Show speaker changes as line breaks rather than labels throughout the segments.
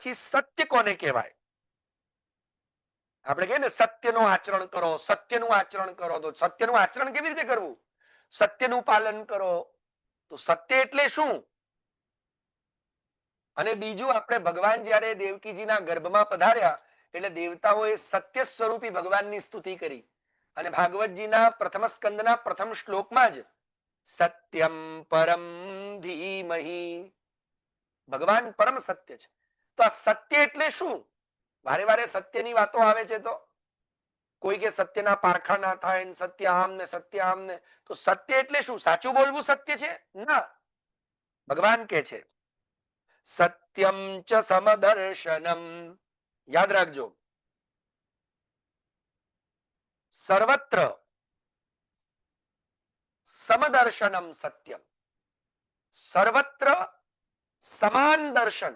પછી સત્ય કોને કહેવાય? આપણે કહીએ ને સત્યનું આચરણ કરો, સત્યનું આચરણ કરો. તો સત્યનું આચરણ કેવી રીતે કરવું? સત્યનું પાલન કરો. તો સત્ય એટલે શું? અને બીજું, આપણે ભગવાન જયારે દેવકીજીના ગર્ભમાં પધાર્યા એટલે દેવતાઓએ સત્ય સ્વરૂપી ભગવાનની સ્તુતિ કરી. અને ભાગવતજીના પ્રથમ સ્કંદના પ્રથમ શ્લોકમાં જ સત્યમ પરમ ધીમહિ, ભગવાન પરમ સત્ય છે. તો આ સત્ય એટલે શું? વારે વારે સત્યની વાતો આવે છે. તો કોઈ કે સત્યના પારખા ના થાય ને સત્ય આમ ને સત્ય આમ ને. તો સત્ય એટલે શું? સાચું બોલવું સત્ય છે? ના. ભગવાન કે છે સત્યમ ચ સમદર્શનમ. યાદ રાખજો, સર્વત્ર સમદર્શનમ સત્યમ. સર્વત્ર સમાન દર્શન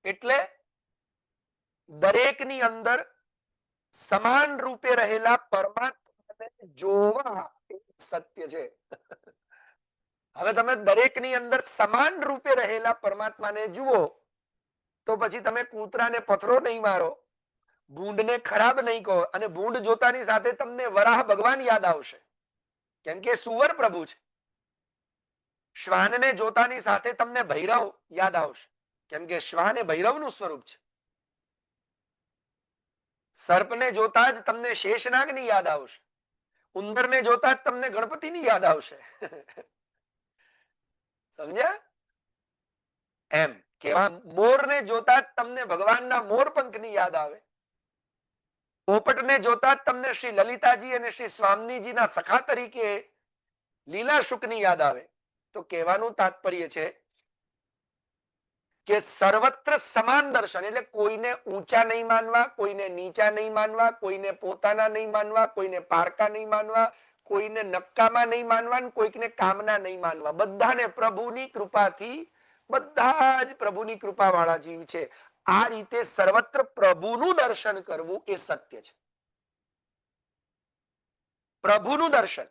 એટલે દરેકની અંદર સમાન રૂપે રહેલા પરમાત્માને જોવા એ સત્ય છે. હવે તમે દરેકની અંદર સમાન રૂપે રહેલા પરમાત્માને જુઓ તો પછી તમે કૂતરાને પથરો નહીં મારો, ભૂંડને ખરાબ નહીં કહો. અને ભૂંડ જોતાની સાથે તમને વરાહ ભગવાન યાદ આવશે, કેમ કે સુવર પ્રભુ છે. શ્વાનને જોતાની સાથે તમને ભૈરવ યાદ આવશે, કેમ કે શ્વાન એ ભૈરવનું સ્વરૂપ છે. સર્પને જોતા જ તમને શેષનાગની યાદ આવશે. ઉંદરને જોતા જ તમને ગણપતિની યાદ આવશે. સમજ્યા? એમ કેવા મોરને જોતા જ તમને ભગવાનના મોરપંખની યાદ આવે. પોપટને જોતા જ તમને શ્રી લલિતાજી અને શ્રી સ્વામીજીના સખા તરીકે લીલા શુકની યાદ આવે. તો કહેવાનું તાત્પર્ય છે કે સર્વત્ર સમાન દર્શન એટલે કોઈને ઊંચા નહીં માનવા, કોઈને નીચા નહીં માનવા, કોઈને પોતાના નહીં માનવા, કોઈને પારકા નહીં માનવા, કોઈને નક્કામાં નહીં માનવા, કોઈને કામના નહીં માનવા. બધાને પ્રભુની કૃપાથી, બધા જ પ્રભુની કૃપા વાળા જીવ છે. આ રીતે સર્વત્ર પ્રભુનું દર્શન કરવું એ સત્ય છે. પ્રભુનું દર્શન